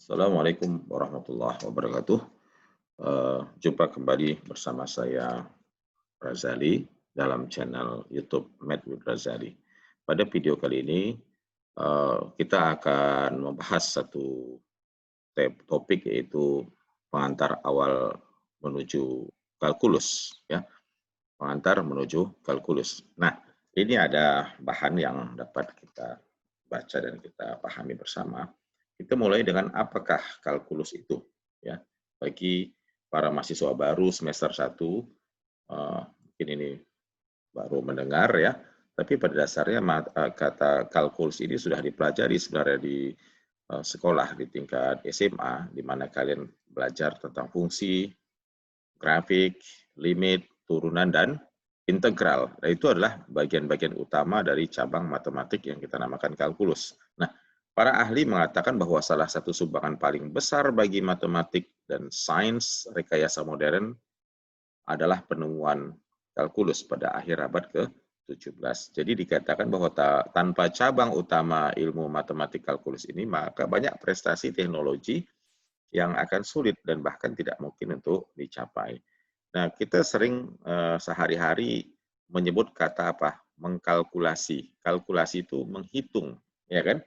Assalamualaikum warahmatullahi wabarakatuh. Jumpa kembali bersama saya Razali dalam channel YouTube Med with Razali. Pada video kali ini kita akan membahas satu topik, yaitu pengantar awal menuju kalkulus, ya, pengantar menuju kalkulus. Nah, ini ada bahan yang dapat kita baca dan kita pahami bersama. Kita mulai dengan apakah kalkulus itu, ya. Bagi para mahasiswa baru semester 1, mungkin ini baru mendengar, ya, tapi pada dasarnya kata kalkulus ini sudah dipelajari sebenarnya di sekolah di tingkat SMA, di mana kalian belajar tentang fungsi, grafik, limit, turunan, dan integral. Nah, itu adalah bagian-bagian utama dari cabang matematik yang kita namakan kalkulus. Nah, para ahli mengatakan bahwa salah satu sumbangan paling besar bagi matematik dan sains rekayasa modern adalah penemuan kalkulus pada akhir abad ke-17. Jadi dikatakan bahwa tanpa cabang utama ilmu matematik kalkulus ini, maka banyak prestasi teknologi yang akan sulit dan bahkan tidak mungkin untuk dicapai. Nah, kita sering sehari-hari menyebut kata apa? Mengkalkulasi. Kalkulasi itu menghitung, ya kan?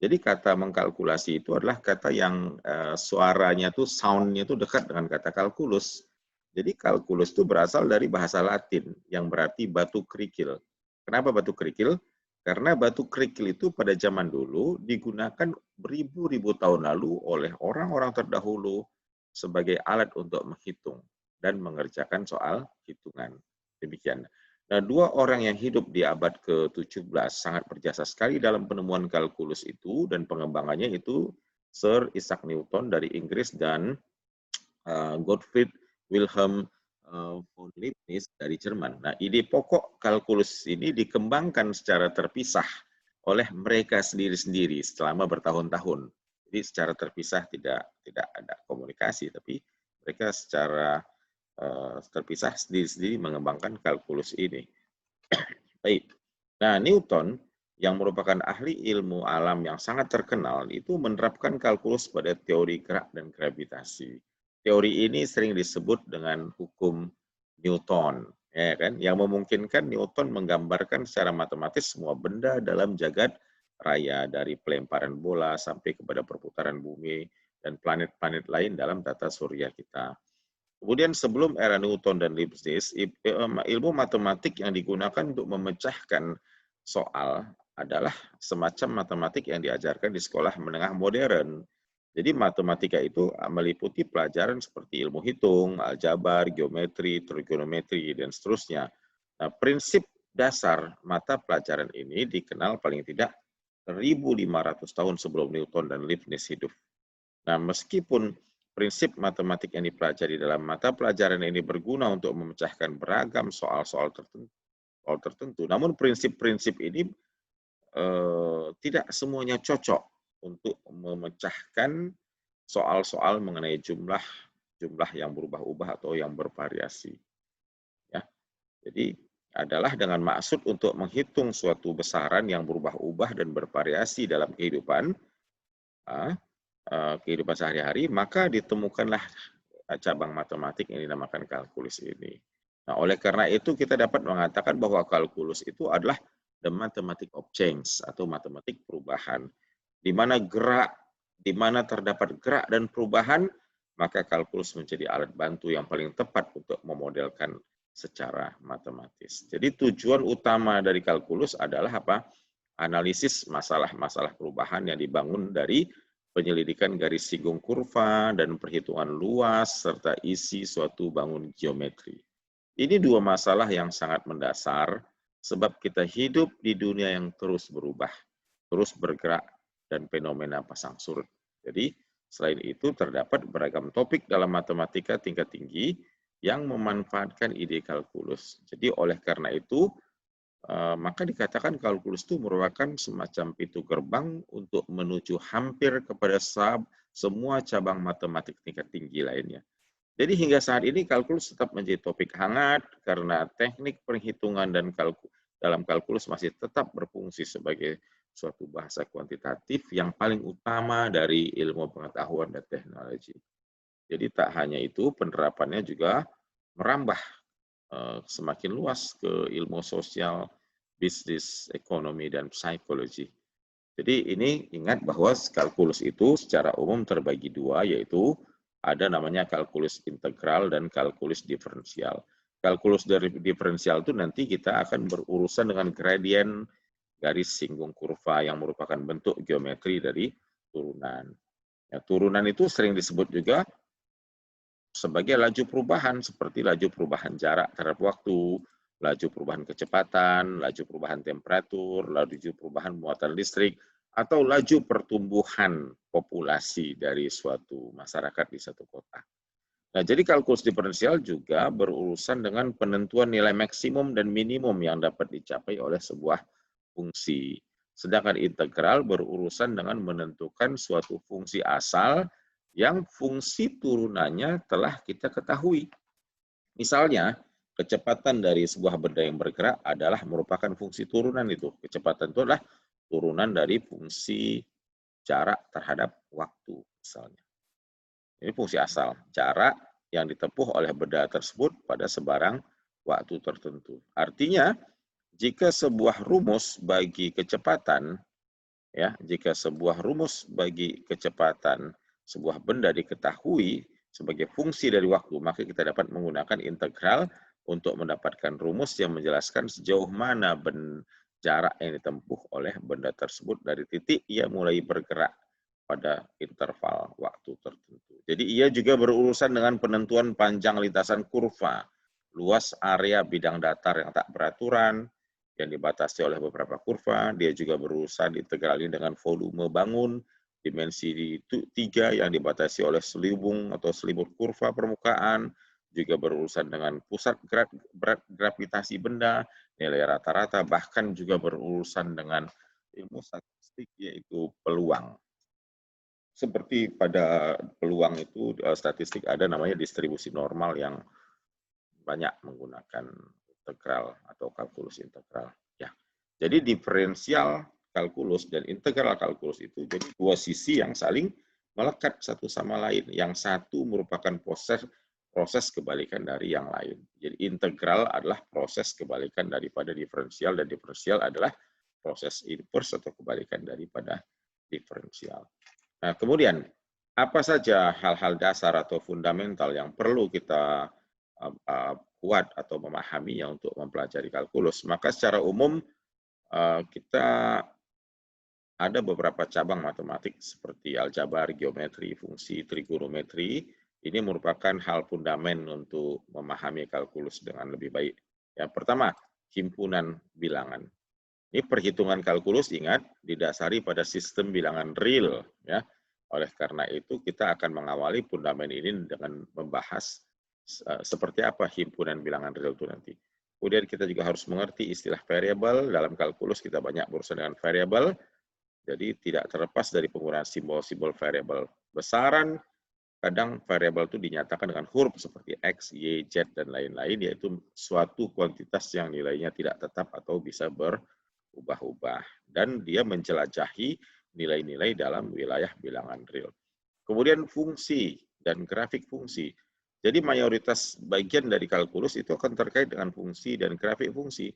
Jadi kata mengkalkulasi itu adalah kata yang suaranya tuh, sound-nya tuh dekat dengan kata kalkulus. Jadi kalkulus itu berasal dari bahasa Latin yang berarti batu kerikil. Kenapa batu kerikil? Karena batu kerikil itu pada zaman dulu digunakan beribu-ribu tahun lalu oleh orang-orang terdahulu sebagai alat untuk menghitung dan mengerjakan soal hitungan. Demikian. Nah, dua orang yang hidup di abad ke-17 sangat berjasa sekali dalam penemuan kalkulus itu dan pengembangannya, itu Sir Isaac Newton dari Inggris dan Gottfried Wilhelm von Leibniz dari Jerman. Nah, ide pokok kalkulus ini dikembangkan secara terpisah oleh mereka sendiri-sendiri selama bertahun-tahun. Jadi secara terpisah, tidak ada komunikasi, tapi mereka secara terpisah sendiri-sendiri mengembangkan kalkulus ini. Baik. Nah, Newton yang merupakan ahli ilmu alam yang sangat terkenal itu menerapkan kalkulus pada teori gerak dan gravitasi. Teori ini sering disebut dengan hukum Newton, ya kan, yang memungkinkan Newton menggambarkan secara matematis semua benda dalam jagat raya, dari pelemparan bola sampai kepada perputaran bumi dan planet-planet lain dalam tata surya kita. Kemudian sebelum era Newton dan Leibniz, ilmu matematik yang digunakan untuk memecahkan soal adalah semacam matematik yang diajarkan di sekolah menengah modern. Jadi matematika itu meliputi pelajaran seperti ilmu hitung, aljabar, geometri, trigonometri, dan seterusnya. Nah, prinsip dasar mata pelajaran ini dikenal paling tidak 1.500 tahun sebelum Newton dan Leibniz hidup. Nah, meskipun prinsip matematik yang dipelajari dalam mata pelajaran ini berguna untuk memecahkan beragam soal-soal tertentu, namun prinsip-prinsip ini tidak semuanya cocok untuk memecahkan soal-soal mengenai jumlah yang berubah-ubah atau yang bervariasi. Ya, jadi adalah dengan maksud untuk menghitung suatu besaran yang berubah-ubah dan bervariasi dalam kehidupan sehari-hari, maka ditemukanlah cabang matematik yang dinamakan kalkulus ini. Nah, oleh karena itu kita dapat mengatakan bahwa kalkulus itu adalah the mathematics of change atau matematik perubahan. Di mana terdapat gerak dan perubahan, maka kalkulus menjadi alat bantu yang paling tepat untuk memodelkan secara matematis. Jadi tujuan utama dari kalkulus adalah apa? Analisis masalah-masalah perubahan yang dibangun dari penyelidikan garis singgung kurva dan perhitungan luas serta isi suatu bangun geometri. Ini dua masalah yang sangat mendasar sebab kita hidup di dunia yang terus berubah, terus bergerak, dan fenomena pasang surut. Jadi selain itu terdapat beragam topik dalam matematika tingkat tinggi yang memanfaatkan ide kalkulus. Jadi oleh karena itu maka dikatakan kalkulus itu merupakan semacam pintu gerbang untuk menuju hampir kepada semua cabang matematik tingkat tinggi lainnya. Jadi hingga saat ini kalkulus tetap menjadi topik hangat karena teknik perhitungan dan dalam kalkulus masih tetap berfungsi sebagai suatu bahasa kuantitatif yang paling utama dari ilmu pengetahuan dan teknologi. Jadi tak hanya itu, penerapannya juga merambah semakin luas ke ilmu sosial, bisnis, ekonomi, dan psikologi. Jadi ini ingat bahwa kalkulus itu secara umum terbagi dua, yaitu ada namanya kalkulus integral dan kalkulus diferensial. Kalkulus dari diferensial itu nanti kita akan berurusan dengan gradien, garis singgung kurva yang merupakan bentuk geometri dari turunan. Ya, turunan itu sering disebut juga sebagai laju perubahan, seperti laju perubahan jarak terhadap waktu, laju perubahan kecepatan, laju perubahan temperatur, laju perubahan muatan listrik, atau laju pertumbuhan populasi dari suatu masyarakat di satu kota. Nah, jadi kalkulus diferensial juga berurusan dengan penentuan nilai maksimum dan minimum yang dapat dicapai oleh sebuah fungsi. Sedangkan integral berurusan dengan menentukan suatu fungsi asal yang fungsi turunannya telah kita ketahui. Misalnya, kecepatan dari sebuah benda yang bergerak adalah merupakan fungsi turunan itu. Kecepatan itu adalah turunan dari fungsi jarak terhadap waktu, misalnya. Ini fungsi asal, jarak yang ditempuh oleh benda tersebut pada sebarang waktu tertentu. Artinya, jika sebuah rumus bagi kecepatan, ya, jika sebuah rumus bagi kecepatan sebuah benda diketahui sebagai fungsi dari waktu, maka kita dapat menggunakan integral untuk mendapatkan rumus yang menjelaskan sejauh mana jarak yang ditempuh oleh benda tersebut dari titik ia mulai bergerak pada interval waktu tertentu. Jadi ia juga berurusan dengan penentuan panjang lintasan kurva, luas area bidang datar yang tak beraturan, yang dibatasi oleh beberapa kurva. Dia juga berurusan integral ini dengan volume bangun, dimensi 3 yang dibatasi oleh selubung atau selimut kurva permukaan, juga berurusan dengan pusat berat gravitasi benda, nilai rata-rata, bahkan juga berurusan dengan ilmu statistik, yaitu peluang. Seperti pada peluang itu, statistik ada namanya distribusi normal yang banyak menggunakan integral atau kalkulus integral. Ya, jadi diferensial kalkulus dan integral kalkulus itu jadi dua sisi yang saling melekat satu sama lain. Yang satu merupakan proses kebalikan dari yang lain. Jadi integral adalah proses kebalikan daripada diferensial, dan diferensial adalah proses inverse atau kebalikan daripada diferensial. Nah, kemudian apa saja hal-hal dasar atau fundamental yang perlu kita kuat atau memahaminya untuk mempelajari kalkulus? Maka secara umum kita ada beberapa cabang matematik seperti aljabar, geometri, fungsi, trigonometri. Ini merupakan hal fundamen untuk memahami kalkulus dengan lebih baik. Yang pertama, himpunan bilangan. Ini perhitungan kalkulus, ingat, didasari pada sistem bilangan real. Ya. Oleh karena itu, kita akan mengawali fundamen ini dengan membahas seperti apa himpunan bilangan real itu nanti. Kemudian kita juga harus mengerti istilah variabel. Dalam kalkulus kita banyak berurusan dengan variabel. Jadi tidak terlepas dari penggunaan simbol-simbol variabel besaran. Kadang variabel itu dinyatakan dengan huruf seperti X, Y, Z, dan lain-lain, yaitu suatu kuantitas yang nilainya tidak tetap atau bisa berubah-ubah. Dan dia menjelajahi nilai-nilai dalam wilayah bilangan real. Kemudian fungsi dan grafik fungsi. Jadi mayoritas bagian dari kalkulus itu akan terkait dengan fungsi dan grafik fungsi.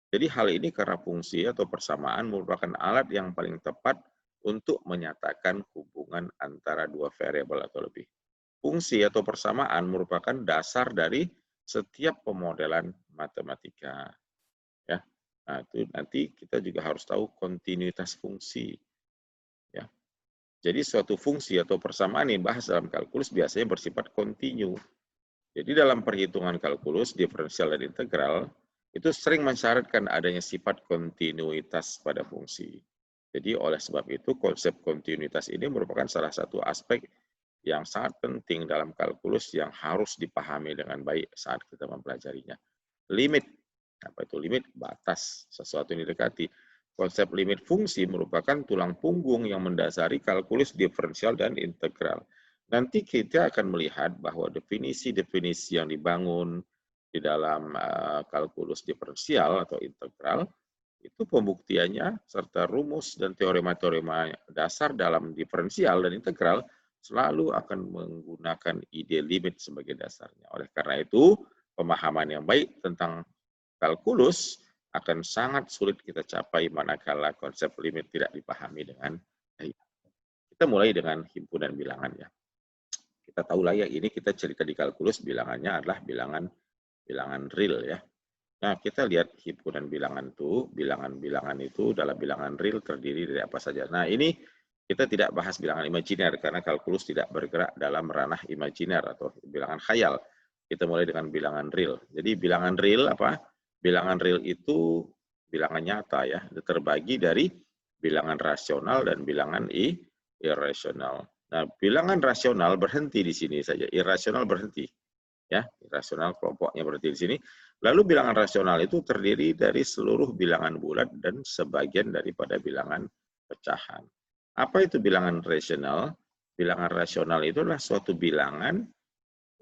Jadi hal ini karena fungsi atau persamaan merupakan alat yang paling tepat untuk menyatakan hubungan antara dua variabel atau lebih. Fungsi atau persamaan merupakan dasar dari setiap pemodelan matematika. Ya, nah, itu nanti kita juga harus tahu kontinuitas fungsi. Ya, jadi suatu fungsi atau persamaan yang dibahas dalam kalkulus biasanya bersifat kontinu. Jadi dalam perhitungan kalkulus, diferensial dan integral, itu sering mensyaratkan adanya sifat kontinuitas pada fungsi. Jadi oleh sebab itu, konsep kontinuitas ini merupakan salah satu aspek yang sangat penting dalam kalkulus yang harus dipahami dengan baik saat kita mempelajarinya. Limit, apa itu limit? Batas, sesuatu yang didekati. Konsep limit fungsi merupakan tulang punggung yang mendasari kalkulus diferensial dan integral. Nanti kita akan melihat bahwa definisi-definisi yang dibangun di dalam kalkulus diferensial atau integral itu pembuktiannya serta rumus dan teorema-teorema dasar dalam diferensial dan integral selalu akan menggunakan ide limit sebagai dasarnya. Oleh karena itu, pemahaman yang baik tentang kalkulus akan sangat sulit kita capai manakala konsep limit tidak dipahami dengan baik. Kita mulai dengan himpunan bilangan ya. Kita tahu lah ya, ini kita cerita di kalkulus bilangannya adalah bilangan real ya. Nah, kita lihat himpunan bilangan itu, bilangan-bilangan itu dalam bilangan real terdiri dari apa saja. Nah, ini kita tidak bahas bilangan imajiner karena kalkulus tidak bergerak dalam ranah imajiner atau bilangan khayal. Kita mulai dengan bilangan real. Jadi bilangan real apa? Bilangan real itu bilangan nyata ya, terbagi dari bilangan rasional dan bilangan irasional. Nah, bilangan rasional berhenti di sini saja, irasional berhenti. Ya, rasional kelompoknya berarti di sini. Lalu bilangan rasional itu terdiri dari seluruh bilangan bulat dan sebagian daripada bilangan pecahan. Apa itu bilangan rasional? Bilangan rasional itu adalah suatu bilangan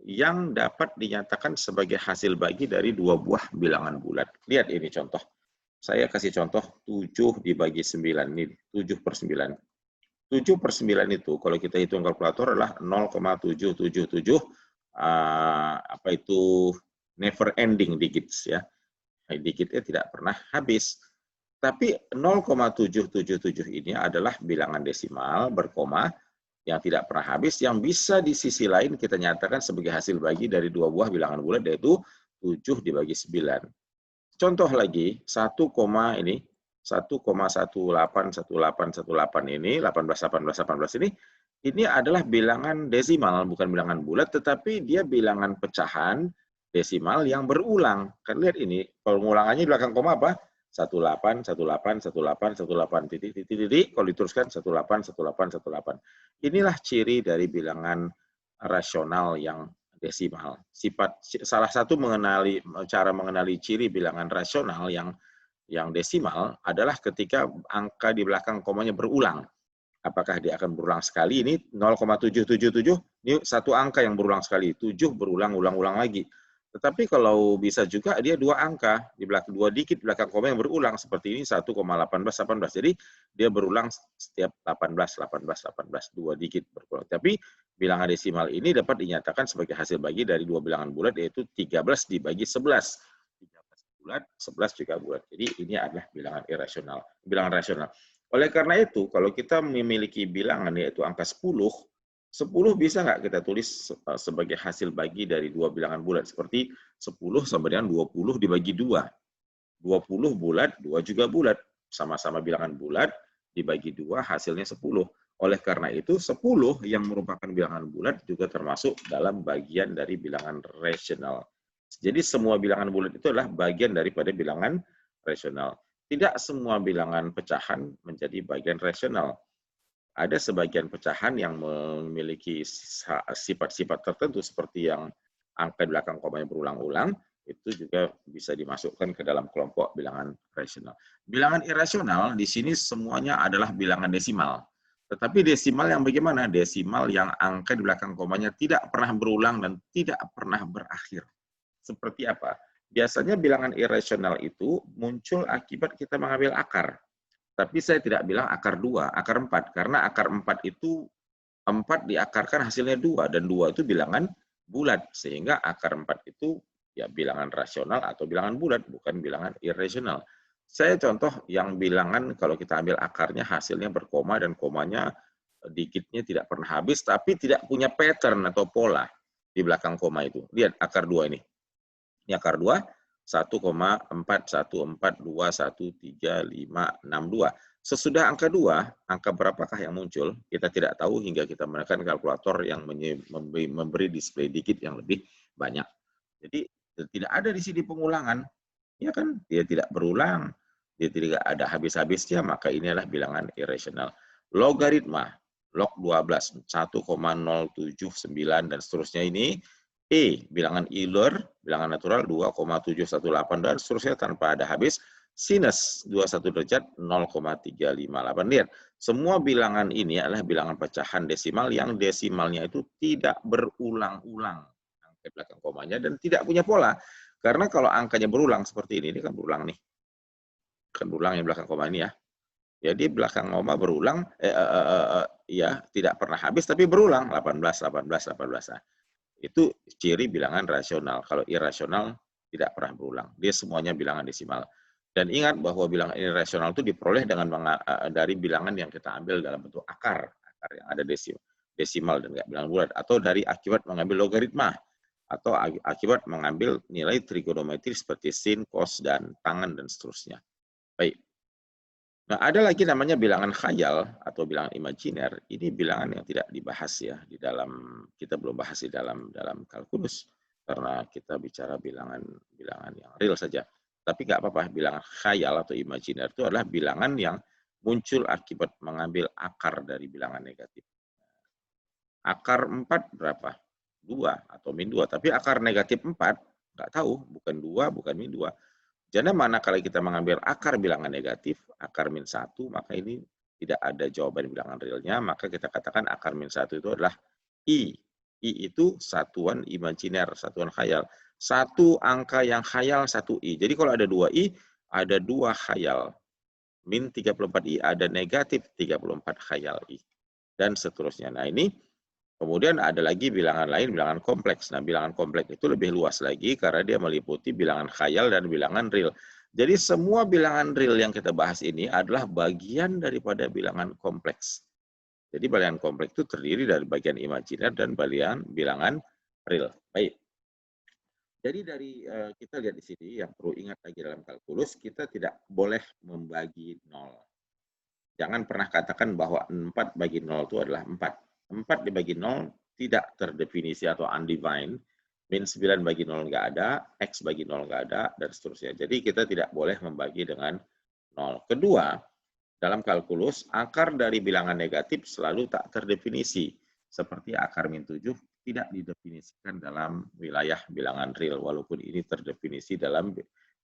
yang dapat dinyatakan sebagai hasil bagi dari dua buah bilangan bulat. Lihat ini contoh. Saya kasih contoh 7 dibagi 9. Ini 7 per 9. 7 per 9 itu kalau kita hitung kalkulator adalah 0,777 apa itu never ending digits ya. Digitnya tidak pernah habis. Tapi 0,777 ini adalah bilangan desimal berkoma yang tidak pernah habis, yang bisa di sisi lain kita nyatakan sebagai hasil bagi dari dua buah bilangan bulat, yaitu 7 dibagi 9. Contoh lagi, 1, ini 1,181818 ini 18 ini adalah bilangan desimal, bukan bilangan bulat, tetapi dia bilangan pecahan desimal yang berulang. Kan lihat ini, pengulangannya di belakang koma apa? 18, 18, 18, 18, titik, kalau diteruskan 18, 18, 18. Inilah ciri dari bilangan rasional yang desimal. Salah satu cara mengenali ciri bilangan rasional yang desimal adalah ketika angka di belakang komanya berulang. Apakah dia akan berulang sekali? Ini 0,777, ini satu angka yang berulang sekali, 7 berulang-ulang lagi. Tetapi kalau bisa juga dia dua angka, di belakang dua digit belakang koma yang berulang, seperti ini 1,1818. Jadi dia berulang setiap 18, dua digit berulang. Tapi bilangan desimal ini dapat dinyatakan sebagai hasil bagi dari dua bilangan bulat, yaitu 13 dibagi 11. 13 bulat, 11 juga bulat. Jadi ini adalah bilangan irasional, bilangan rasional. Oleh karena itu, kalau kita memiliki bilangan yaitu angka 10 bisa nggak kita tulis sebagai hasil bagi dari dua bilangan bulat? Seperti 10 sama dengan 20 dibagi 2. 20 bulat, 2 juga bulat. Sama-sama bilangan bulat, dibagi 2 hasilnya 10. Oleh karena itu, 10 yang merupakan bilangan bulat juga termasuk dalam bagian dari bilangan rasional. Jadi semua bilangan bulat itu adalah bagian daripada bilangan rasional. Tidak semua bilangan pecahan menjadi bagian rasional. Ada sebagian pecahan yang memiliki sifat-sifat tertentu seperti yang angka di belakang koma yang berulang-ulang, itu juga bisa dimasukkan ke dalam kelompok bilangan rasional. Bilangan irasional di sini semuanya adalah bilangan desimal. Tetapi desimal yang bagaimana? Desimal yang angka di belakang komanya tidak pernah berulang dan tidak pernah berakhir. Seperti apa? Biasanya bilangan irasional itu muncul akibat kita mengambil akar. Tapi saya tidak bilang akar 2, akar 4. Karena akar 4 itu 4 diakarkan hasilnya 2. Dan 2 itu bilangan bulat. Sehingga akar 4 itu ya bilangan rasional atau bilangan bulat, bukan bilangan irasional. Saya contoh yang bilangan kalau kita ambil akarnya hasilnya berkoma dan komanya digitnya tidak pernah habis, tapi tidak punya pattern atau pola di belakang koma itu. Lihat akar 2 ini. Ini akar 2, 1,414213562. Sesudah angka 2, angka berapakah yang muncul? Kita tidak tahu hingga kita menekan kalkulator yang memberi display digit yang lebih banyak. Jadi tidak ada di sini pengulangan. Ya kan? Dia tidak berulang. Dia tidak ada habis-habisnya, maka ini adalah bilangan irasional. Logaritma, log 12, 1,079 dan seterusnya ini bilangan Euler, bilangan natural 2,718 dan seterusnya tanpa ada habis. Sinus 21 derajat 0,358. Lihat, semua bilangan ini adalah bilangan pecahan desimal yang desimalnya itu tidak berulang-ulang angka belakang komanya dan tidak punya pola. Karena kalau angkanya berulang seperti ini kan berulang nih. Kan berulang yang belakang koma ini ya. Jadi belakang koma berulang, ya tidak pernah habis tapi berulang 18, 18, 18. Nah, itu ciri bilangan rasional. Kalau irasional tidak pernah berulang. Dia semuanya bilangan desimal. Dan ingat bahwa bilangan irasional itu diperoleh dengan dari bilangan yang kita ambil dalam bentuk akar yang ada desimal dan nggak bilangan bulat, atau dari akibat mengambil logaritma, atau akibat mengambil nilai trigonometri seperti sin, cos, dan tangen, dan seterusnya. Baik. Nah, ada lagi namanya bilangan khayal atau bilangan imajiner. Ini bilangan yang tidak dibahas ya di dalam, kita belum bahas di dalam kalkulus karena kita bicara bilangan yang real saja. Tapi nggak apa-apa, bilangan khayal atau imajiner itu adalah bilangan yang muncul akibat mengambil akar dari bilangan negatif. Akar 4 berapa? 2 atau min 2. Tapi akar negatif 4 nggak tahu, bukan 2, bukan min 2. Jadi mana kalau kita mengambil akar bilangan negatif, akar min 1, maka ini tidak ada jawaban bilangan realnya, maka kita katakan akar min 1 itu adalah I. I itu satuan imajiner, satuan khayal. Satu angka yang khayal, satu I. Jadi kalau ada 2 I, ada 2 khayal. Min 34 I, ada negatif 34 khayal I. Dan seterusnya. Nah ini, kemudian ada lagi bilangan lain, bilangan kompleks. Nah, bilangan kompleks itu lebih luas lagi karena dia meliputi bilangan khayal dan bilangan real. Jadi semua bilangan real yang kita bahas ini adalah bagian daripada bilangan kompleks. Jadi bilangan kompleks itu terdiri dari bagian imajiner dan bilangan real. Baik. Jadi dari kita lihat di sini, yang perlu ingat lagi dalam kalkulus, kita tidak boleh membagi 0. Jangan pernah katakan bahwa 4 bagi 0 itu adalah 4. 4 dibagi 0 tidak terdefinisi atau undefined, min 9 bagi 0 nggak ada, X bagi 0 nggak ada, dan seterusnya. Jadi kita tidak boleh membagi dengan 0. Kedua, dalam kalkulus, akar dari bilangan negatif selalu tak terdefinisi. Seperti akar min 7 tidak didefinisikan dalam wilayah bilangan real, walaupun ini terdefinisi dalam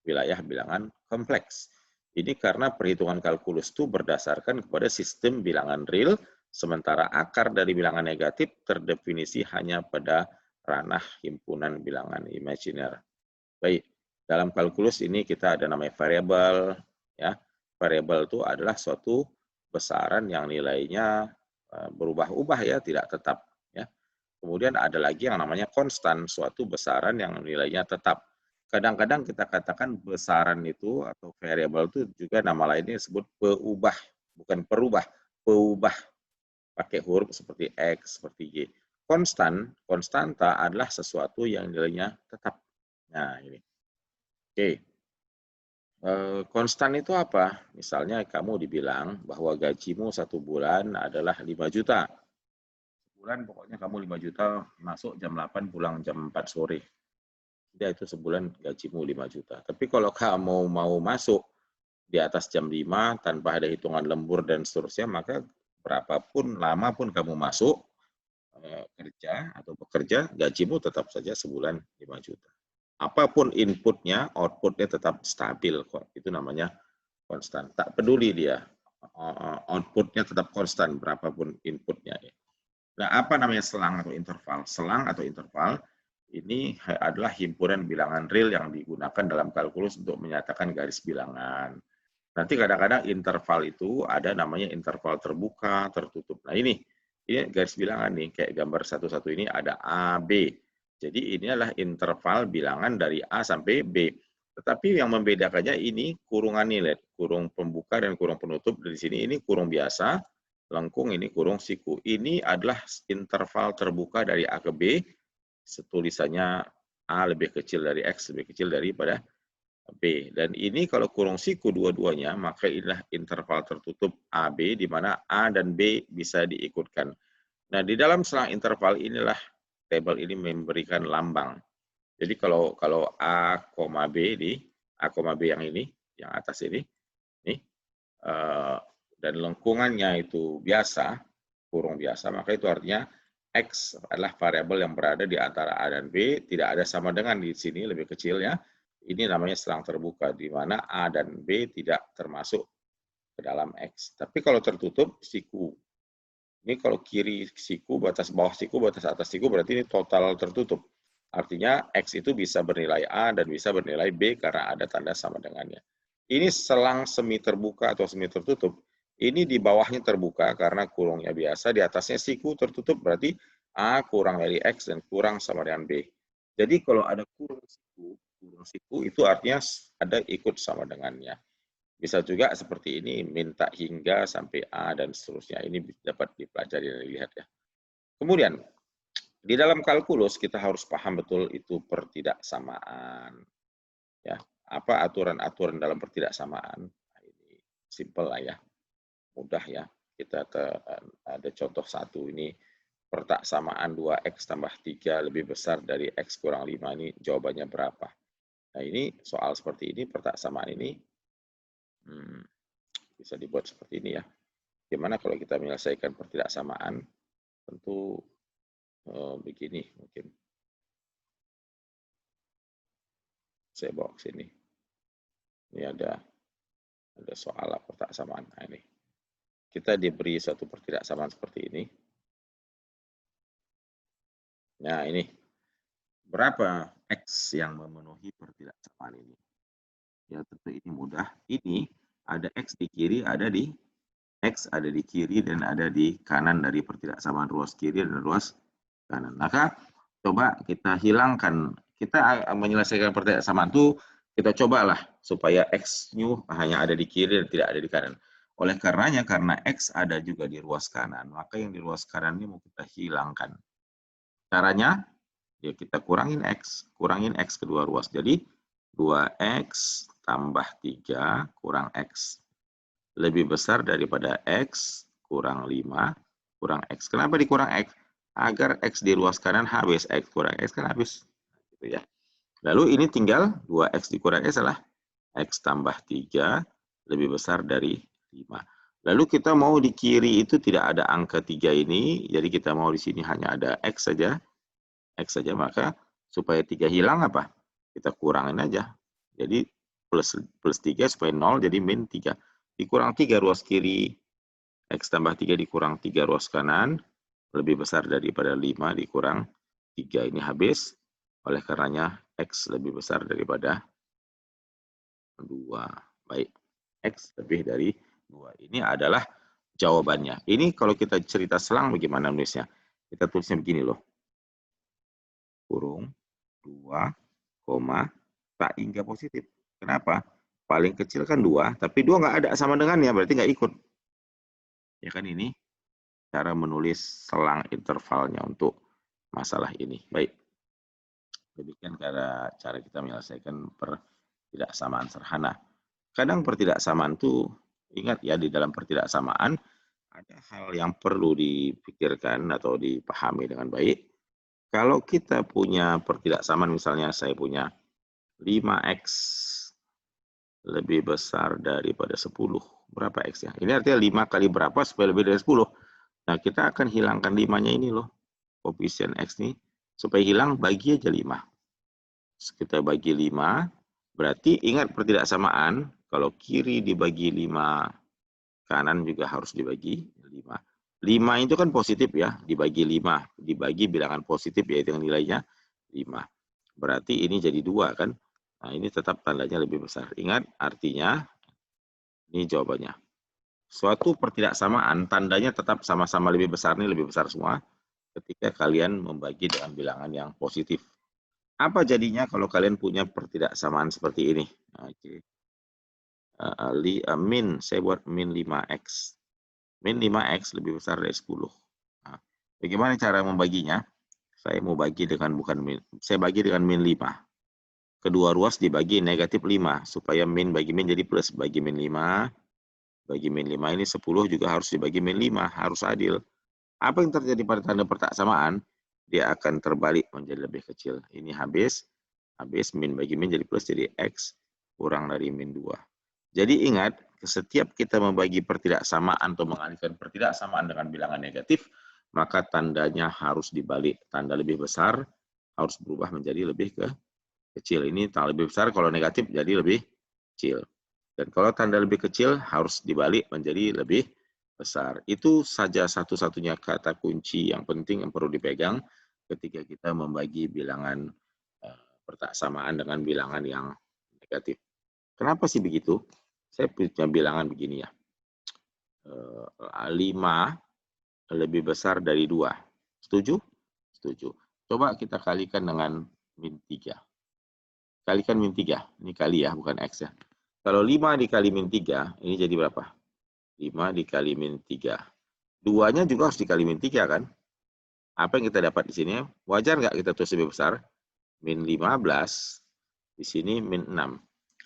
wilayah bilangan kompleks. Ini karena perhitungan kalkulus itu berdasarkan kepada sistem bilangan real, sementara akar dari bilangan negatif terdefinisi hanya pada ranah himpunan bilangan imajiner. Baik, dalam kalkulus ini kita ada namanya variabel, ya. Variabel itu adalah suatu besaran yang nilainya berubah-ubah ya, tidak tetap. Ya. Kemudian ada lagi yang namanya konstan, suatu besaran yang nilainya tetap. Kadang-kadang kita katakan besaran itu atau variabel itu juga nama lainnya disebut peubah, bukan perubah, peubah. Pakai huruf seperti X, seperti Y. Konstan, konstanta adalah sesuatu yang nilainya tetap. Nah, ini. Oke. Konstan itu apa? Misalnya kamu dibilang bahwa gajimu 1 bulan adalah 5 juta. Sebulan pokoknya kamu 5 juta, masuk jam 8, pulang jam 4 sore. Ya, itu sebulan gajimu 5 juta. Tapi kalau kamu mau masuk di atas jam 5 tanpa ada hitungan lembur dan seterusnya, maka berapapun lama pun kamu masuk kerja atau bekerja, gajimu tetap saja sebulan 5 juta. Apapun inputnya, outputnya tetap stabil kok. Itu namanya konstan. Tak peduli dia, outputnya tetap konstan berapapun inputnya. Nah, apa namanya selang atau interval? Selang atau interval ini adalah himpunan bilangan real yang digunakan dalam kalkulus untuk menyatakan garis bilangan. Nanti kadang-kadang interval itu ada namanya interval terbuka, tertutup. Nah ini garis bilangan nih, kayak gambar satu-satu ini ada A, B. Jadi ini adalah interval bilangan dari A sampai B. Tetapi yang membedakannya ini kurungan nilai, kurung pembuka dan kurung penutup. Dari sini ini kurung biasa, lengkung ini kurung siku. Ini adalah interval terbuka dari A ke B. Tulisannya A lebih kecil dari X, lebih kecil daripada B. Dan ini kalau kurung siku dua-duanya, maka inilah interval tertutup AB, di mana A dan B bisa diikutkan. Nah, di dalam selang interval inilah tabel ini memberikan lambang. Jadi kalau A, B di A, B yang ini, yang atas ini, dan lengkungannya itu biasa, kurung biasa, maka itu artinya X adalah variabel yang berada di antara A dan B, tidak ada sama dengan di sini, lebih kecil ya. Ini namanya selang terbuka, di mana A dan B tidak termasuk ke dalam X. Tapi kalau tertutup, siku. Ini kalau kiri siku, batas bawah siku, batas atas siku, berarti ini total tertutup. Artinya X itu bisa bernilai A dan bisa bernilai B karena ada tanda sama dengannya. Ini selang semi terbuka atau semi tertutup. Ini di bawahnya terbuka karena kurungnya biasa, di atasnya siku tertutup berarti A kurang dari X dan kurang sama dengan B. Jadi kalau ada kurung siku itu artinya ada ikut sama dengannya. Bisa juga seperti ini, minta hingga sampai A dan seterusnya. Ini dapat dipelajari dan dilihat ya. Kemudian, di dalam kalkulus kita harus paham betul itu pertidaksamaan. Ya, apa aturan-aturan dalam pertidaksamaan? Nah, ini simple lah ya, mudah ya. Kita ada contoh satu ini, pertidaksamaan 2x tambah 3 lebih besar dari x kurang 5, ini jawabannya berapa? Nah ini soal seperti ini, pertidaksamaan ini bisa dibuat seperti ini ya. Gimana kalau kita menyelesaikan pertidaksamaan? Tentu begini mungkin. Saya bawa ke sini. Ini ada soal pertidaksamaan. Nah, ini. Kita diberi satu pertidaksamaan seperti ini. Nah, ini. Berapa X yang memenuhi pertidaksamaan ini? Ya, tentu ini mudah. Ini ada X di kiri, ada di X ada di kiri dan ada di kanan dari pertidaksamaan ruas kiri dan ruas kanan. Maka coba kita hilangkan, kita menyelesaikan pertidaksamaan itu, kita cobalah supaya X-nya hanya ada di kiri dan tidak ada di kanan. Oleh karenanya, karena X ada juga di ruas kanan, maka yang di ruas kanan ini mau kita hilangkan. Caranya, ya kita kurangin X kedua ruas. Jadi 2X tambah 3 kurang X. Lebih besar daripada X kurang 5 kurang X. Kenapa dikurang X? Agar X di ruas kanan habis, X kurang X kan habis. Gitu ya. Lalu ini tinggal 2X dikurang X adalah X tambah 3 lebih besar dari 5. Lalu kita mau di kiri itu tidak ada angka 3 ini, jadi kita mau di sini hanya ada X saja, maka supaya 3 hilang apa? Kita kurangin aja. Jadi plus 3 supaya 0 jadi min 3. Dikurang 3 ruas kiri, X tambah 3 dikurang 3 ruas kanan, lebih besar daripada 5 dikurang 3. Ini habis, oleh karenanya X lebih besar daripada 2. Baik, X lebih dari 2. Ini adalah jawabannya. Ini kalau kita cerita selang bagaimana nulisnya? Kita tulisnya begini loh. Kurung 2, tak hingga positif. Kenapa? Paling kecil kan 2, tapi 2 nggak ada sama dengannya, berarti nggak ikut. Ya kan ini cara menulis selang intervalnya untuk masalah ini. Baik. Demikian cara kita menyelesaikan pertidaksamaan sederhana. Kadang pertidaksamaan itu, ingat ya, di dalam pertidaksamaan ada hal yang perlu dipikirkan atau dipahami dengan baik. Kalau kita punya pertidaksamaan, misalnya saya punya 5X lebih besar daripada 10. Berapa X-nya? Ini artinya 5 kali berapa supaya lebih dari 10. Nah, kita akan hilangkan 5-nya ini loh. Koefisien X nih. Supaya hilang, bagi aja 5. Kita bagi 5. Berarti ingat pertidaksamaan. Kalau kiri dibagi 5, kanan juga harus dibagi 5. 5 itu kan positif ya. Dibagi 5. Dibagi bilangan positif yaitu yang nilainya 5. Berarti ini jadi 2 kan. Nah, ini tetap tandanya lebih besar. Ingat, artinya ini jawabannya. Suatu pertidaksamaan, tandanya tetap sama-sama lebih besar, ini lebih besar semua, ketika kalian membagi dengan bilangan yang positif. Apa jadinya kalau kalian punya pertidaksamaan seperti ini? Oke. Saya buat min 5X. Min 5X lebih besar dari 10. Nah, bagaimana cara membaginya? Saya mau bagi dengan saya bagi dengan min 5. Kedua ruas dibagi negatif 5, supaya min bagi min jadi plus. Bagi min 5, bagi min 5 ini 10 juga harus dibagi min 5, harus adil. Apa yang terjadi pada tanda pertidaksamaan? Dia akan terbalik menjadi lebih kecil. Ini habis min bagi min jadi plus, jadi X kurang dari min 2. Jadi ingat, setiap kita membagi pertidaksamaan atau mengalihkan pertidaksamaan dengan bilangan negatif, maka tandanya harus dibalik. Tanda lebih besar harus berubah menjadi lebih kecil. Ini tanda lebih besar, kalau negatif jadi lebih kecil. Dan kalau tanda lebih kecil harus dibalik menjadi lebih besar. Itu saja satu-satunya kata kunci yang penting yang perlu dipegang ketika kita membagi bilangan pertidaksamaan dengan bilangan yang negatif. Kenapa sih begitu? Saya punya bilangan begini ya. 5 lebih besar dari 2. Setuju? Setuju. Coba kita kalikan dengan min 3. Kalikan min 3. Ini kali ya, bukan X ya. Kalau 5 dikali min 3, ini jadi berapa? 5 dikali min 3. 2-nya juga harus dikali min 3 kan? Apa yang kita dapat di sini? Wajar nggak kita tulis lebih besar? Min 15, di sini min 6.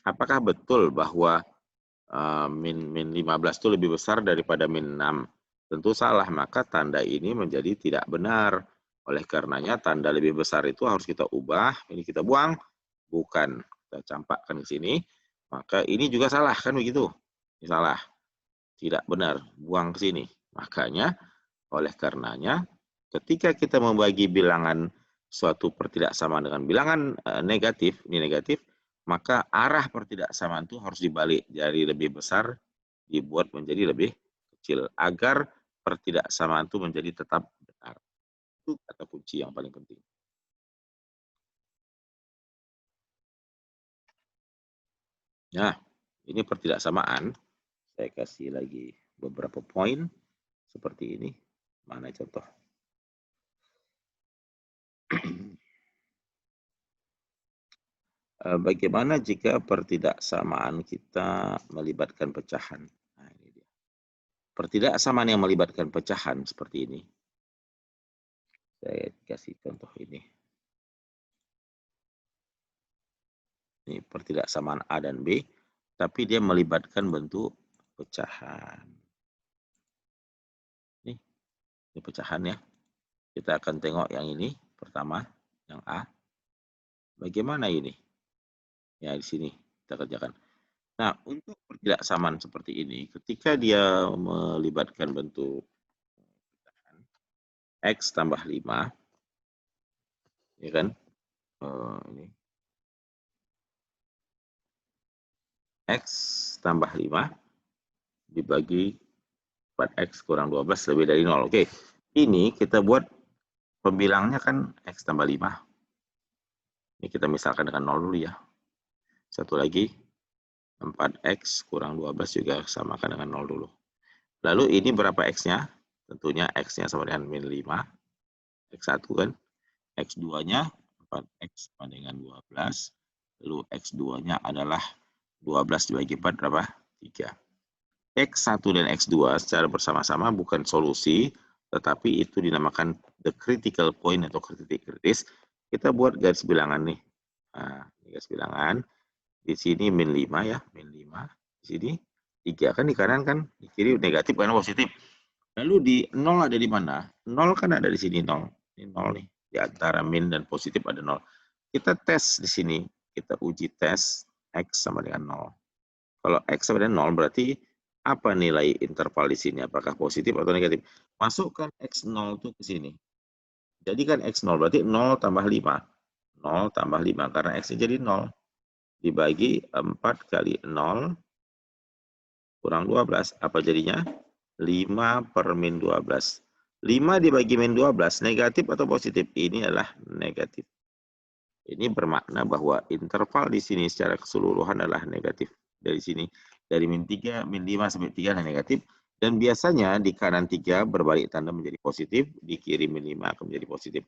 Apakah betul bahwa min 15 itu lebih besar daripada min 6? Tentu salah, maka tanda ini menjadi tidak benar. Oleh karenanya tanda lebih besar itu harus kita ubah, ini kita buang, bukan kita campakkan ke sini, maka ini juga salah kan begitu? Ini salah, tidak benar, buang ke sini. Makanya oleh karenanya ketika kita membagi bilangan suatu pertidaksamaan dengan bilangan negatif, ini negatif, maka arah pertidaksamaan itu harus dibalik dari lebih besar dibuat menjadi lebih kecil agar pertidaksamaan itu menjadi tetap benar. Itu kata kunci yang paling penting. Nah, ini pertidaksamaan. Saya kasih lagi beberapa poin seperti ini. Mana contoh? Bagaimana jika pertidaksamaan kita melibatkan pecahan? Nah, ini dia. Pertidaksamaan yang melibatkan pecahan seperti ini. Saya kasih contoh ini. Ini pertidaksamaan A dan B, tapi dia melibatkan bentuk pecahan. Ini pecahan ya. Kita akan tengok yang ini pertama, yang A. Bagaimana ini? Ya, di sini kita kerjakan. Nah, untuk pertidaksamaan seperti ini, ketika dia melibatkan bentuk pecahan, X tambah 5, ya kan? Ini. X tambah 5 dibagi 4X kurang 12 lebih dari 0. Oke, ini kita buat pembilangnya kan X tambah 5. Ini kita misalkan dengan 0 dulu ya. Satu lagi, 4X kurang 12 juga samakan dengan 0 dulu. Lalu ini berapa X-nya? Tentunya X-nya sama dengan min 5. X1 kan. X2-nya 4X sama dengan 12. Lalu X2-nya adalah 12 dibagi 4 berapa? 3. X1 dan X2 secara bersama-sama bukan solusi, tetapi itu dinamakan the critical point atau titik kritis. Kita buat garis bilangan nih. Nah, garis bilangan. Di sini min 5 ya, min 5. Di sini 3 kan di kanan kan, di kiri negatif karena positif. Lalu di 0 ada di mana? 0 kan ada di sini 0. Ini 0 nih. Di antara min dan positif ada 0. Kita tes di sini. Kita uji tes X sama dengan 0. Kalau X sama dengan 0 berarti apa nilai interval di sini? Apakah positif atau negatif? Masukkan X0 itu ke sini. Jadikan X0 berarti 0 tambah 5. 0 tambah 5 karena X-nya jadi 0. Dibagi 4 kali 0 kurang 12. Apa jadinya? 5 per min 12. 5 dibagi min 12 negatif atau positif? Ini adalah negatif. Ini bermakna bahwa interval di sini secara keseluruhan adalah negatif. Dari sini, dari min 3, min 5 sampai 3 adalah negatif. Dan biasanya di kanan 3 berbalik tanda menjadi positif, di kiri min 5 akan menjadi positif.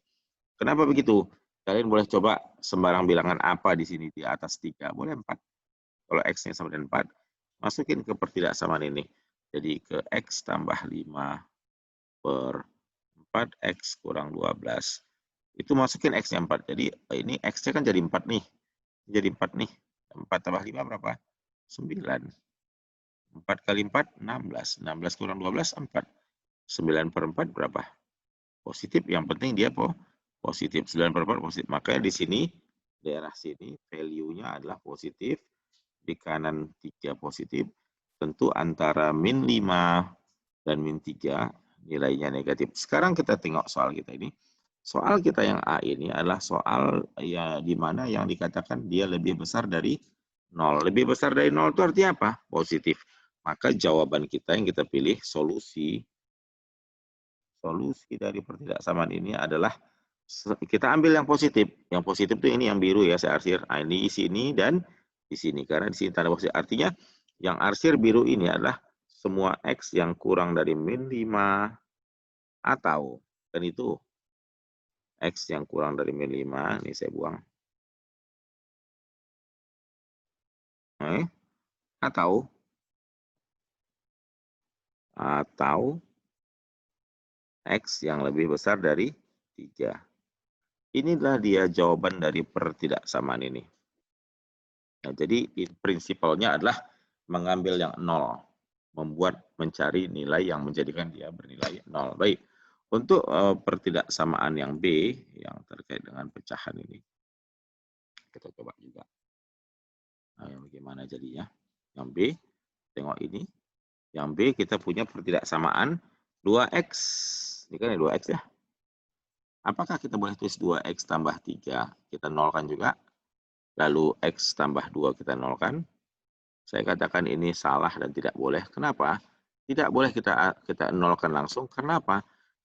Kenapa begitu? Kalian boleh coba sembarang bilangan apa di sini di atas 3, boleh 4. Kalau X-nya sama dengan 4, masukin ke pertidaksamaan ini. Jadi ke X tambah 5 per 4X kurang 12. Itu masukin X-nya 4. Jadi ini X-nya kan jadi 4 nih. Jadi 4 nih. 4 tambah 5 berapa? 9. 4 kali 4, 16. 16 kurang 12, 4. 9 per 4 berapa? Positif. Yang penting dia positif. 9 per 4 positif. Maka di sini, daerah sini, value-nya adalah positif. Di kanan 3 positif. Tentu antara min 5 dan min 3 nilainya negatif. Sekarang kita tengok soal kita ini. Soal kita yang A ini adalah soal ya di mana yang dikatakan dia lebih besar dari 0. Lebih besar dari 0 itu artinya apa? Positif. Maka jawaban kita yang kita pilih solusi dari pertidaksamaan ini adalah kita ambil yang positif. Yang positif itu ini yang biru ya, saya arsir. Nah, ini isi ini dan di sini, karena di sini tanda posisi. Artinya yang arsir biru ini adalah semua X yang kurang dari min 5 atau, dan itu X yang kurang dari min 5, ini saya buang. Atau X yang lebih besar dari 3. Inilah dia jawaban dari pertidaksamaan ini. Nah, jadi prinsipalnya adalah mengambil yang 0, mencari nilai yang menjadikan dia bernilai 0. Baik, untuk pertidaksamaan yang B, yang terkait dengan pecahan ini, kita coba juga. Nah, bagaimana jadinya? Yang B, tengok ini. Yang B kita punya pertidaksamaan 2X. Ini kan 2X ya. Apakah kita boleh tulis 2X tambah 3? Kita nolkan juga. Lalu X tambah 2 kita nolkan. Saya katakan ini salah dan tidak boleh. Kenapa? Tidak boleh kita nolkan langsung. Kenapa?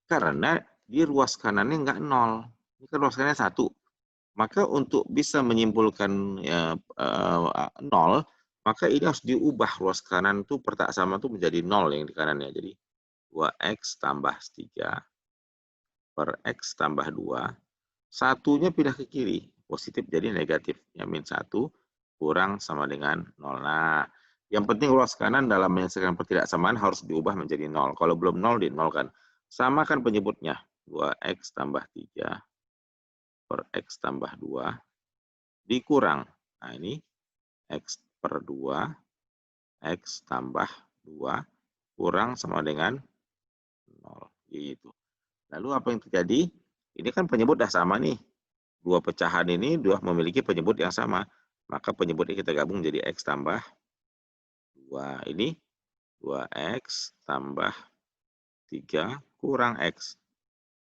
Karena di ruas kanannya nggak 0. Ini kan ruas kanannya 1. Maka untuk bisa menyimpulkan 0, maka ini harus diubah ruas kanan itu pertidaksamaan itu menjadi 0 yang di kanannya. Jadi 2X tambah 3 per X tambah 2. Satunya pindah ke kiri. Positif jadi negatif. Yang min 1 kurang sama dengan 0. Nah, yang penting ruas kanan dalam menyelesaikan pertidaksamaan harus diubah menjadi 0. Kalau belum 0, dinolkan. Samakan penyebutnya. 2X tambah 3 per X tambah 2 dikurang. Nah, ini X per 2, X tambah 2, kurang sama dengan 0. Gitu. Lalu apa yang terjadi? Ini kan penyebut dah sama nih. Dua pecahan ini dua memiliki penyebut yang sama. Maka penyebutnya kita gabung jadi X tambah 2. Ini 2X tambah 3 kurang X.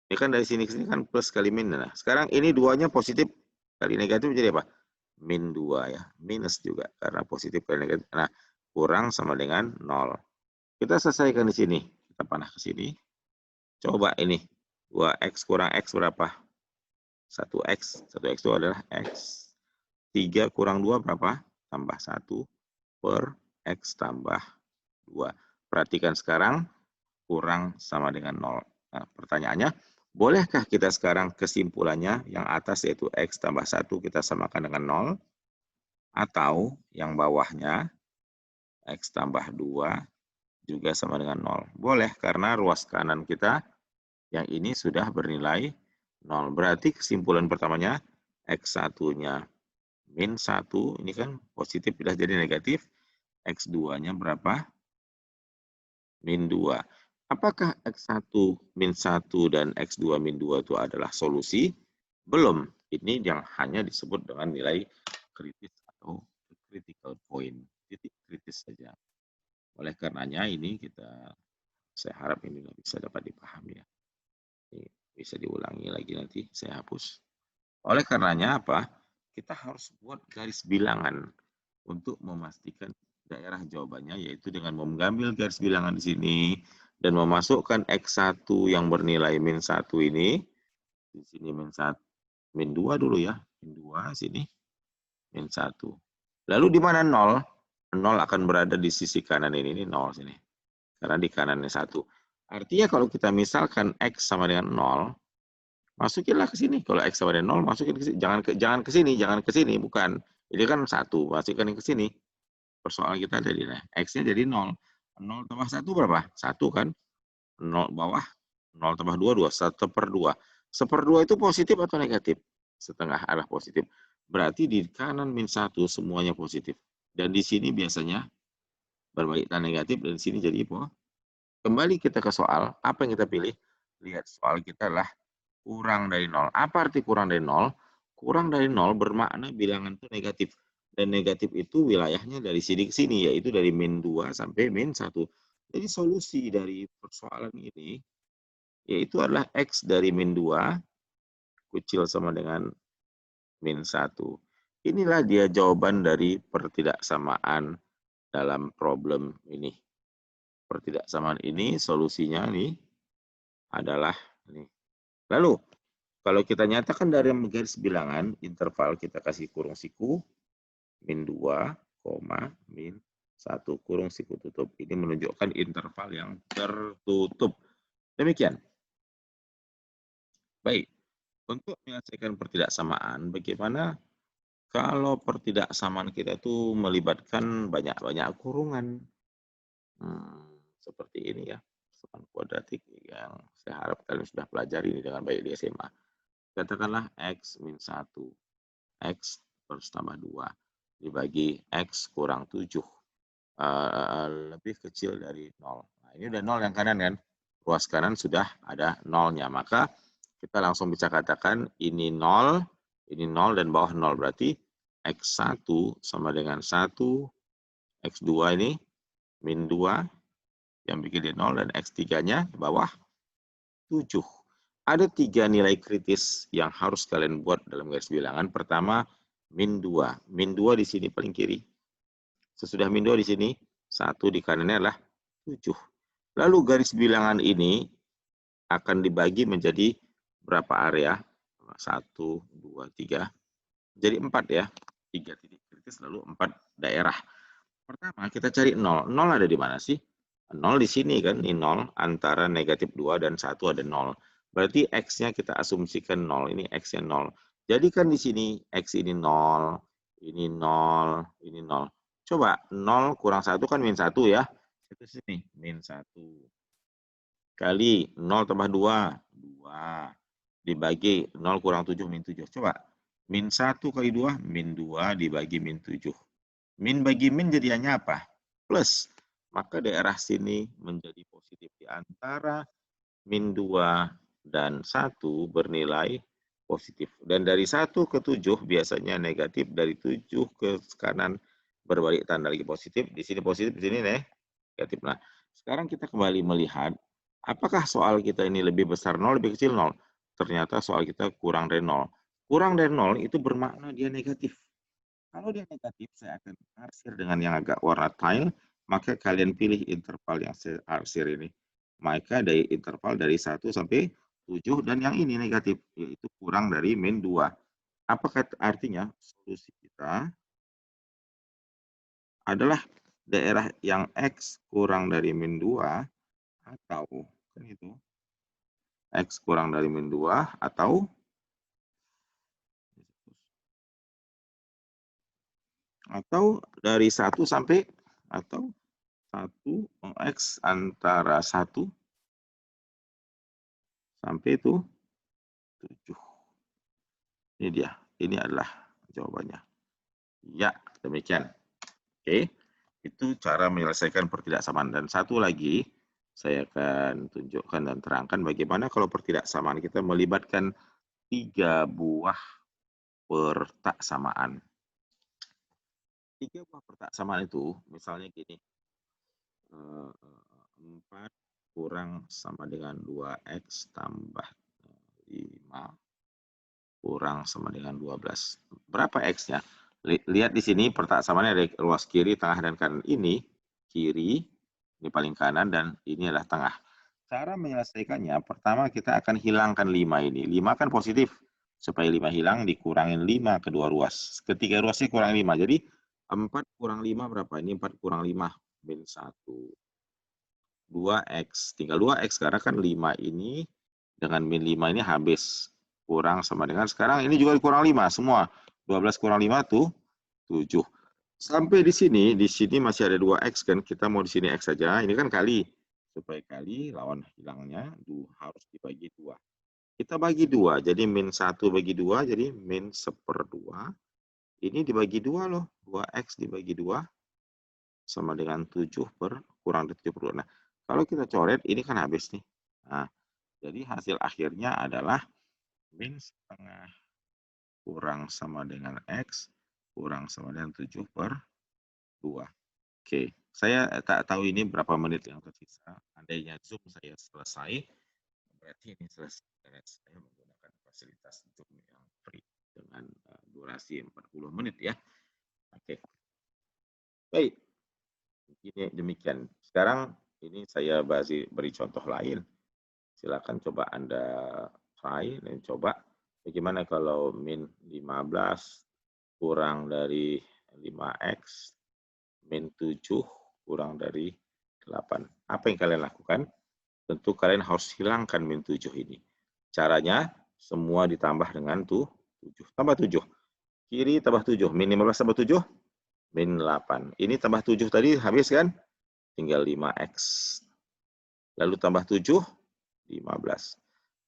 Ini kan dari sini ke sini kan plus kali min. Nah, sekarang ini 2-nya positif kali negatif jadi apa? Min 2 ya. Minus juga karena positif kali negatif. Nah, kurang sama dengan 0. Kita selesaikan di sini. Kita panah ke sini. Coba ini. 2X kurang X berapa? 1X. 1X itu adalah X. 3 kurang 2 berapa? Tambah 1 per X tambah 2. Perhatikan sekarang kurang sama dengan 0. Nah, pertanyaannya, bolehkah kita sekarang kesimpulannya yang atas yaitu X tambah 1 kita samakan dengan 0? Atau yang bawahnya X tambah 2 juga sama dengan 0. Boleh karena ruas kanan kita yang ini sudah bernilai 0. Berarti kesimpulan pertamanya X1-nya min 1, ini kan positif sudah jadi negatif. X2-nya berapa? Min 2. Apakah X1 min 1 dan X2 min 2 itu adalah solusi? Belum. Ini yang hanya disebut dengan nilai kritis atau critical point. Titik kritis saja. Oleh karenanya ini saya harap ini bisa dapat dipahami ya. Ini bisa diulangi lagi nanti, saya hapus. Oleh karenanya apa? Kita harus buat garis bilangan untuk memastikan daerah jawabannya, yaitu dengan mengambil garis bilangan di sini dan memasukkan X1 yang bernilai min 1 ini. Di sini min 1, min 2 dulu ya. Min 2 sini, min 1. Lalu di mana 0? 0 akan berada di sisi kanan ini 0 sini. Karena di kanannya 1. Artinya kalau kita misalkan X sama dengan 0, masukinlah ke sini. Kalau X sama dengan 0, masukin ke sini. Jangan ke sini, jangan ke sini, bukan. Ini kan 1, masukkan ke sini. Persoalan kita ada di X-nya jadi 0. 0 tambah 1 berapa? 1 kan? 0 bawah, 0 tambah 2, 2. 1 per 2. 1/2 itu positif atau negatif? Setengah arah positif. Berarti di kanan min 1 semuanya positif. Dan di sini biasanya berbalik tanda negatif, dan di sini jadi kembali kita ke soal, apa yang kita pilih? Lihat soal kita adalah kurang dari 0. Apa arti kurang dari 0? Kurang dari 0 bermakna bilangan itu negatif. Dan negatif itu wilayahnya dari sini ke sini, yaitu dari min 2 sampai min 1. Jadi solusi dari persoalan ini, yaitu adalah X dari min 2, kecil sama dengan min 1. Inilah dia jawaban dari pertidaksamaan dalam problem ini. Pertidaksamaan ini solusinya nih adalah ini. Lalu kalau kita nyatakan dari garis bilangan interval kita kasih kurung siku, min 2, min 1 kurung siku tutup. Ini menunjukkan interval yang tertutup. Demikian. Baik, untuk menyelesaikan pertidaksamaan, bagaimana kalau pertidaksamaan kita itu melibatkan banyak-banyak kurungan? Seperti ini ya, satuan kuadratik yang saya harap kalian sudah pelajari ini dengan baik di SMA. Katakanlah X min 1, X terus tambah 2, dibagi X kurang 7, lebih kecil dari 0. Nah, ini udah 0 yang kanan kan, ruas kanan sudah ada nolnya, maka kita langsung bisa katakan ini 0, dan bawah 0, berarti X1 sama dengan 1, X2 ini min 2, yang bikin dia 0, dan X3-nya di bawah 7. Ada 3 nilai kritis yang harus kalian buat dalam garis bilangan. Pertama, min 2. Min 2 di sini paling kiri. Sesudah min 2 di sini, 1 di kanannya adalah 7. Lalu garis bilangan ini akan dibagi menjadi berapa area? 1, 2, 3. Jadi 4 ya. 3 titik kritis lalu 4 daerah. Pertama, kita cari 0. 0 ada di mana sih? 0 di sini kan, ini 0, antara negatif 2 dan 1 ada 0. Berarti X-nya kita asumsikan 0, ini X-nya 0. Jadi kan di sini X ini 0, ini 0, ini 0. Coba 0 kurang 1 kan min 1 ya. Itu sini, min 1. Kali 0 tambah 2, 2. Dibagi 0 kurang 7, min 7. Coba, min 1 kali 2, min 2 dibagi min 7. Min bagi min jadinya apa? Plus. Maka daerah sini menjadi positif di antara min 2 dan 1 bernilai positif. Dan dari 1 ke 7 biasanya negatif, dari 7 ke kanan berbalik tanda lagi positif. Di sini positif, di sini negatif. Nah, sekarang kita kembali melihat apakah soal kita ini lebih besar 0, lebih kecil 0? Ternyata soal kita kurang dari 0. Kurang dari 0 itu bermakna dia negatif. Kalau dia negatif, saya akan arsir dengan yang agak warna tile, maka kalian pilih interval yang saya arsir ini. Maka dari interval dari 1 sampai 7, dan yang ini negatif, yaitu kurang dari min 2. Apakah artinya solusi kita adalah daerah yang X kurang dari min 2, atau kan itu X kurang dari min 2, atau dari 1 sampai, atau 1 X antara 1 sampai itu 7. Ini dia, ini adalah jawabannya. Ya, demikian. Oke, itu cara menyelesaikan pertidaksamaan. Dan satu lagi, saya akan tunjukkan dan terangkan bagaimana kalau pertidaksamaan kita melibatkan 3 buah pertaksamaan. 3 buah pertaksamaan itu, misalnya gini, 4 kurang sama dengan 2X tambah 5 kurang sama dengan 12. Berapa X-nya? Lihat di sini pertaksamaannya ada ruas kiri, tengah, dan kanan. Ini kiri, ini paling kanan, dan ini adalah tengah. Cara menyelesaikannya, pertama kita akan hilangkan 5 ini. 5 kan positif. Supaya 5 hilang, dikurangin 5 kedua ruas. Ketiga ruasnya kurang 5. Jadi 4 kurang 5 berapa? Ini 4 kurang 5. Min 1. 2X. Tinggal 2X, karena kan 5 ini dengan min 5 ini habis. Kurang sama dengan, sekarang ini juga kurang 5 semua. 12 kurang 5 tuh 7. Sampai di sini masih ada 2X kan, kita mau di sini X saja. Ini kan kali. Supaya kali, lawan hilangnya harus dibagi 2. Kita bagi 2, jadi min 1 bagi 2, jadi min 1/2. Ini dibagi 2 loh, 2X dibagi 2 sama dengan 7 per kurang dari 70. Nah, kalau kita coret, ini kan habis nih. Nah, jadi hasil akhirnya adalah min setengah kurang sama dengan X kurang sama dengan 7/2. Oke, saya tak tahu ini berapa menit yang tersisa. Andainya Zoom saya selesai, berarti ini selesai. Karena saya menggunakan fasilitas Zoom yang free dengan durasi 40 menit ya. Oke, baik. Ini demikian. Sekarang ini saya beri contoh lain. Silakan coba Anda try dan coba bagaimana kalau min 15 kurang dari 5X min 7 kurang dari 8. Apa yang kalian lakukan? Tentu kalian harus hilangkan min 7 ini. Caranya, semua ditambah dengan 7. Tambah 7. Kiri tambah 7. Min 15 tambah 7. Min 8. Ini tambah 7 tadi habis kan? Tinggal 5X. Lalu tambah 7, 15.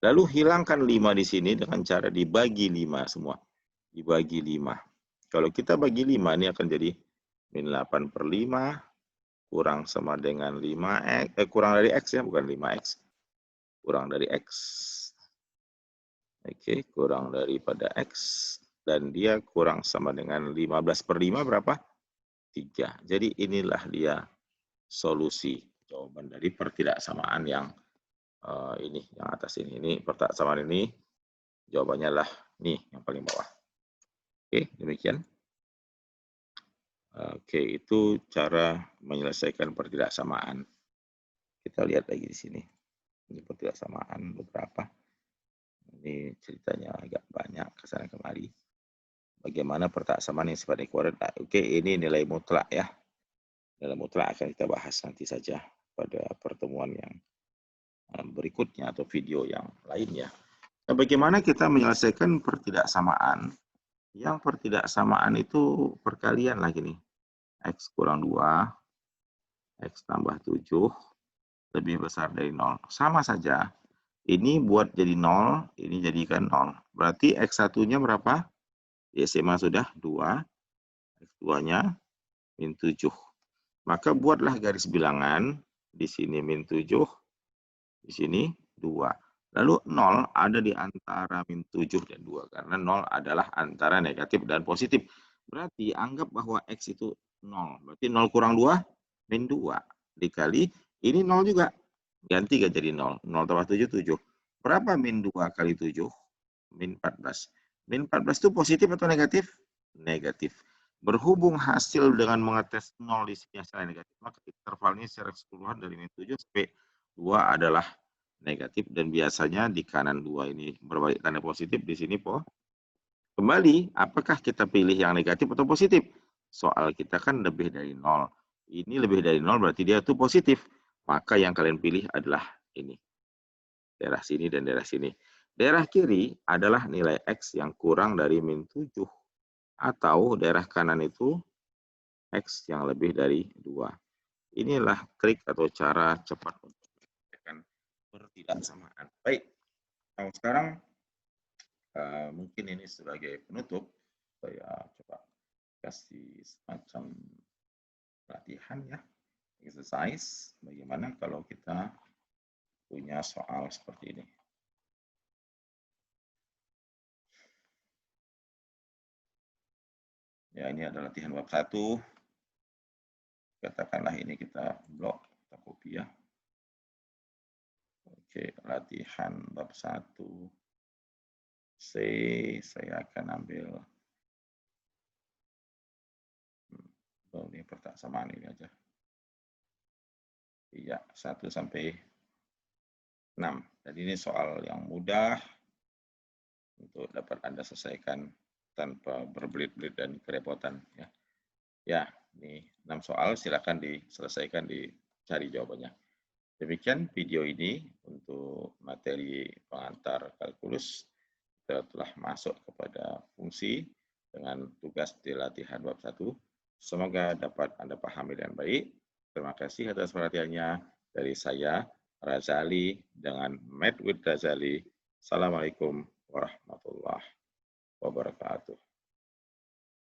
Lalu hilangkan 5 di sini dengan cara dibagi 5 semua. Dibagi 5. Kalau kita bagi 5, ini akan jadi min 8 per 5 kurang sama dengan 5X. Kurang dari X ya, bukan 5X. Kurang dari X. Oke, kurang daripada X. Dan dia kurang sama dengan 15 per 5 berapa? 3. Jadi inilah dia solusi jawaban dari pertidaksamaan yang ini, yang atas ini. Ini pertidaksamaan ini jawabannya adalah nih, yang paling bawah. Oke, demikian. Oke, itu cara menyelesaikan pertidaksamaan. Kita lihat lagi di sini. Ini pertidaksamaan beberapa. Ini ceritanya agak banyak kesana kemari. Bagaimana pertidaksamaan yang sifatnya kuadrat. Oke, ini nilai mutlak ya. Nilai mutlak akan kita bahas nanti saja pada pertemuan yang berikutnya atau video yang lainnya. Nah, bagaimana kita menyelesaikan pertidaksamaan? Yang pertidaksamaan itu perkalian lagi nih. X kurang 2, X tambah 7, lebih besar dari 0. Sama saja. Ini buat jadi 0, ini jadikan 0. Berarti X1-nya berapa? Di SMA sudah 2, X2-nya min 7. Maka buatlah garis bilangan, di sini min 7, di sini 2. Lalu 0 ada di antara min 7 dan 2, karena 0 adalah antara negatif dan positif. Berarti anggap bahwa X itu 0. Berarti 0 kurang 2, min 2. Dikali, ini 0 juga. Ganti gak jadi 0. 0 tambah 7, 7. Berapa min 2 kali 7? Min 14. Min 14 itu positif atau negatif? Negatif. Berhubung hasil dengan mengetes 0 di sini hasilnya negatif, maka intervalnya secara keseluruhan dari min 7 sampai 2 adalah negatif, dan biasanya di kanan 2 ini berbalik tanda positif, di sini kembali, apakah kita pilih yang negatif atau positif? Soal kita kan lebih dari 0. Ini lebih dari 0 berarti dia itu positif. Maka yang kalian pilih adalah ini. Daerah sini dan daerah sini. Daerah kiri adalah nilai X yang kurang dari min 7. Atau daerah kanan itu X yang lebih dari 2. Inilah trik atau cara cepat untuk menyelesaikan pertidaksamaan. Baik, nah, sekarang mungkin ini sebagai penutup, saya coba kasih semacam latihan ya, exercise, bagaimana kalau kita punya soal seperti ini. Ya, ini adalah latihan bab 1. Katakanlah ini kita blok atau copy ya. Oke, latihan bab 1 C, saya akan ambil ini pertidaksamaan ini aja. Iya, 1 sampai 6. Dan ini soal yang mudah untuk dapat Anda selesaikan tanpa berbelit-belit dan kerepotan ya. Ya, ini 6 soal, silakan diselesaikan, dicari jawabannya. Demikian video ini untuk materi pengantar kalkulus. Kita telah masuk kepada fungsi dengan tugas di latihan bab 1. Semoga dapat Anda pahami dengan baik. Terima kasih atas perhatiannya. Dari saya, Razali, dengan Math with Razali. Assalamualaikum warahmatullahi wabarakatuh.